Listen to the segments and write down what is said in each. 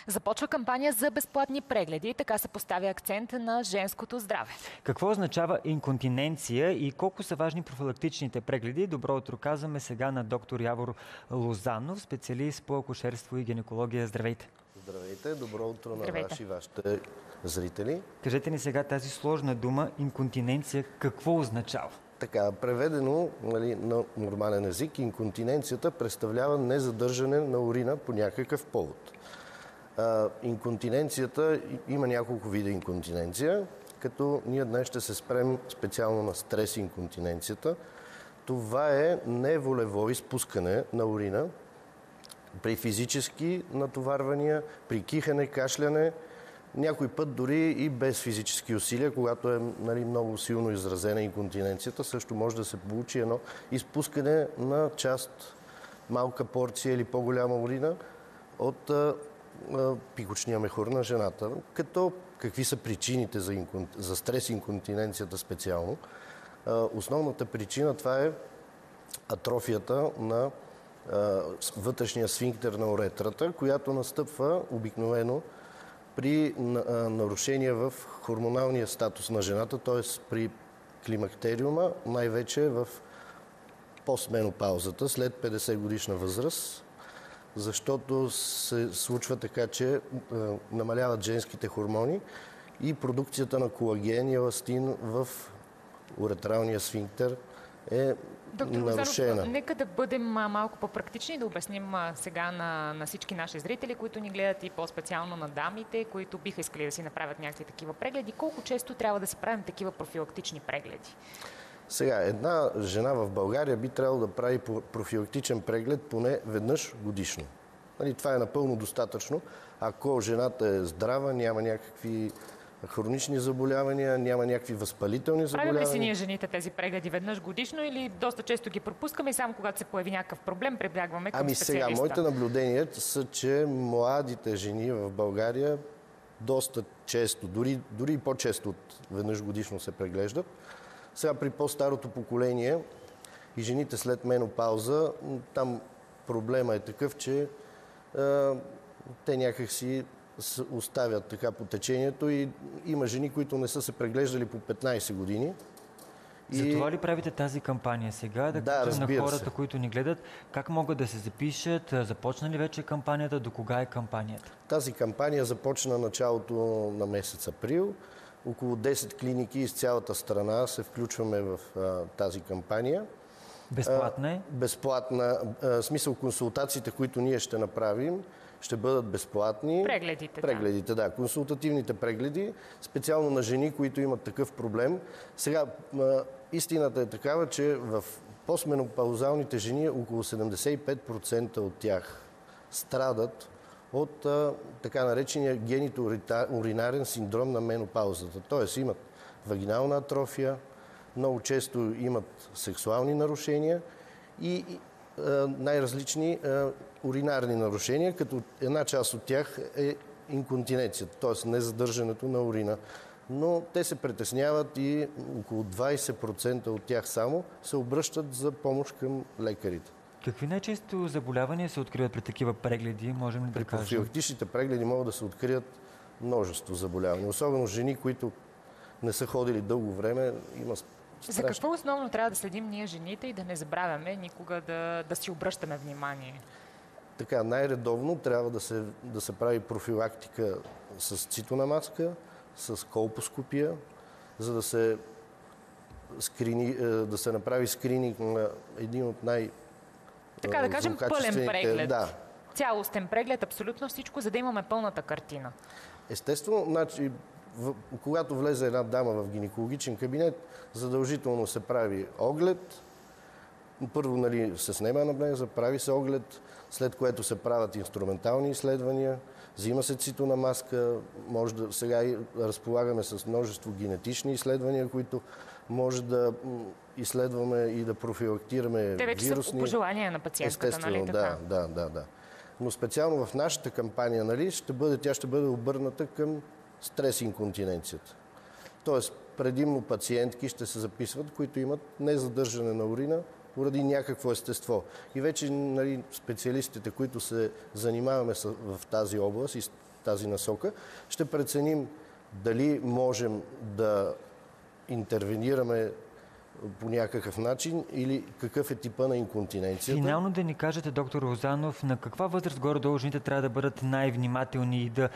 Започва кампания за безплатни прегледи и така се поставя акцент на женското здраве. Какво означава инконтиненция и колко са важни профилактичните прегледи? Добро утро казваме сега на доктор Явор Лозанов, специалист по акушерство и гинекология. Здравейте! Здравейте! Добро утро на вас и вашите зрители. Кажете ни сега тази сложна дума инконтиненция какво означава? Така, преведено на нормален език, инконтиненцията представлява незадържане на урина по някакъв повод. Инконтиненцията има няколко вида инконтиненция, като ние днес ще се спрем специално на стрес инконтиненцията. Това е неволево изпускане на урина при физически натоварвания, при кихане, кашляне, някой път дори и без физически усилия, когато е много силно изразена инконтиненцията, също може да се получи едно изпускане на част, малка порция или по-голяма урина от пикочния мехур на жената. Като какви са причините за стрес инконтиненцията специално? Основната причина това е атрофията на вътрешния сфинктер на уретрата, която настъпва обикновено при нарушения в хормоналния статус на жената, т.е. при климактериума, най-вече в постменопаузата, след 50 годишна възраст, защото се случва така, че намаляват женските хормони и продукцията на колаген и еластин в уретралния сфинктер е нарушена. Доктор Лозанов, нека да бъдем малко по-практични и да обясним сега на всички наши зрители, които ни гледат и по-специално на дамите, които биха искали да си направят някакви такива прегледи. Колко често трябва да си правим такива профилактични прегледи? Сега, една жена в България би трябвало да прави профилактичен преглед поне веднъж годишно. Това е напълно достатъчно. Ако жената е здрава, няма някакви хронични заболявания, няма някакви възпалителни заболявания. Правим ли си ние жените тези прегледи веднъж годишно или доста често ги пропускаме и само когато се появи някакъв проблем, прибягваме към специалиста? Сега, моите наблюдения са, че младите жени в България доста често, дори и по-често от веднъж годишно се преглеждат. Сега при по-старото поколение и жените след менопауза, там проблема е такъв, че те някак си оставят така по течението и има жени, които не са се преглеждали по 15 години. Затова ли правите тази кампания сега? Да кажем на хората, които ни гледат, как могат да се запишат? Започна ли вече кампанията? До кога е кампанията? Тази кампания започна началото на месец април. Около 10 клиники из цялата страна се включваме в тази кампания. Безплатна е? Безплатна. В смисъл, консултациите, които ние ще направим, ще бъдат безплатни. Прегледите, да. Консултативните прегледи, специално на жени, които имат такъв проблем. Сега, истината е такава, че в постменопаузалните жени около 75% от тях страдат от така наречения генитоуринарен синдром на менопаузата. Тоест имат вагинална атрофия, много често имат сексуални нарушения и най-различни уринарни нарушения, като една част от тях е инконтиненцията, т.е. незадържането на урина. Но те се притесняват и около 20% от тях само се обръщат за помощ към лекарите. Какви най-често заболявания се откриват при такива прегледи, можем ли да кажем? При профилактичните прегледи могат да се открият множество заболявания. Особено жени, които не са ходили дълго време, има страшно. За какво основно трябва да следим ние жените и да не забравяме никога да си обръщаме внимание? Така, най-редовно трябва да се прави профилактика с цитонамаска, с колпоскопия, за да се направи скрининг на един от така да кажем, пълен преглед. Да. Цялостен преглед, абсолютно всичко, за да имаме пълната картина. Естествено, значи, когато влезе една дама в гинекологичен кабинет, задължително се прави оглед. Първо се снема анамнеза, прави се оглед, след което се правят инструментални изследвания, взима се цитонамаска, сега разполагаме с множество генетични изследвания, които може да изследваме и да профилактираме вирусни. Те вече са по желание на пациентката, нали така? Да. Но специално в нашата кампания, тя ще бъде обърната към стрес инконтиненцията. Тоест, предимно пациентки ще се записват, които имат незадържане на урина поради някакво естество. И вече нали, специалистите, които се занимаваме в тази област и тази насока, ще преценим дали можем да интервенираме по някакъв начин или какъв е типа на инконтиненцията. Финално да ни кажете, доктор Лозанов, на каква възраст горе-долу жените трябва да бъдат най-внимателни и да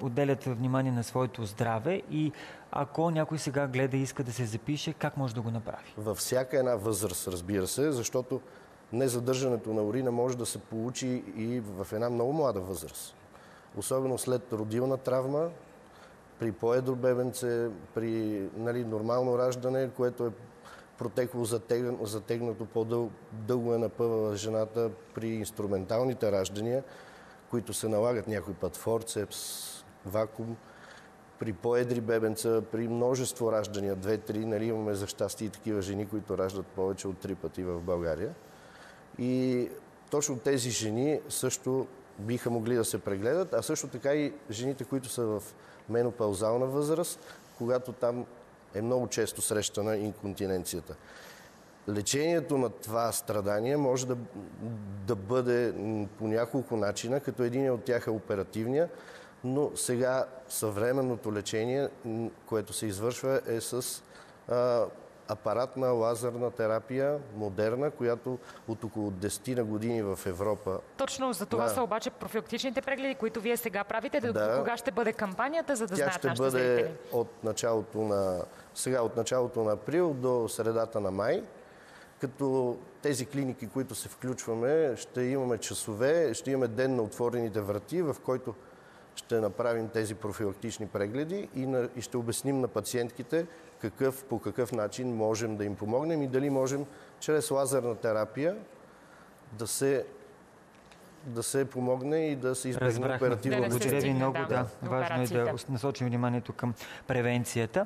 отделят внимание на своето здраве и ако някой сега гледа и иска да се запише, как може да го направи? Във всяка една възраст, разбира се, защото незадържането на урина може да се получи и в една много млада възраст. Особено след родилна травма, при по-едро бебенце, при нали, нормално раждане, което е протекло затегнато по-дълго е напъвала жената, при инструменталните раждания, които се налагат някой път форцепс, вакуум, при по-едри бебенца, при множество раждания, 2-3, нали, имаме за щастие и такива жени, които раждат повече от 3 пъти в България. И точно тези жени също биха могли да се прегледат, а също така и жените, които са в менопаузална възраст, когато там е много често срещана инконтиненцията. Лечението на това страдание може да бъде по няколко начина, като един от тях е оперативния, но сега съвременното лечение, което се извършва, е с апаратна лазерна терапия, модерна, която от около 10 години в Европа. Точно за това са обаче профилактичните прегледи, които вие сега правите. Кога ще бъде кампанията, за да знаят нашите зрители? Тя ще бъде от началото на април до средата на май, като тези клиники, които се включваме, ще имаме часове, ще имаме ден на отворените врати, в който ще направим тези профилактични прегледи и ще обясним на пациентките по какъв начин можем да им помогнем и дали можем чрез лазерна терапия да се помогне и да се избегне оперативно. Благодаря ви много. Важно е да насочим вниманието към превенцията.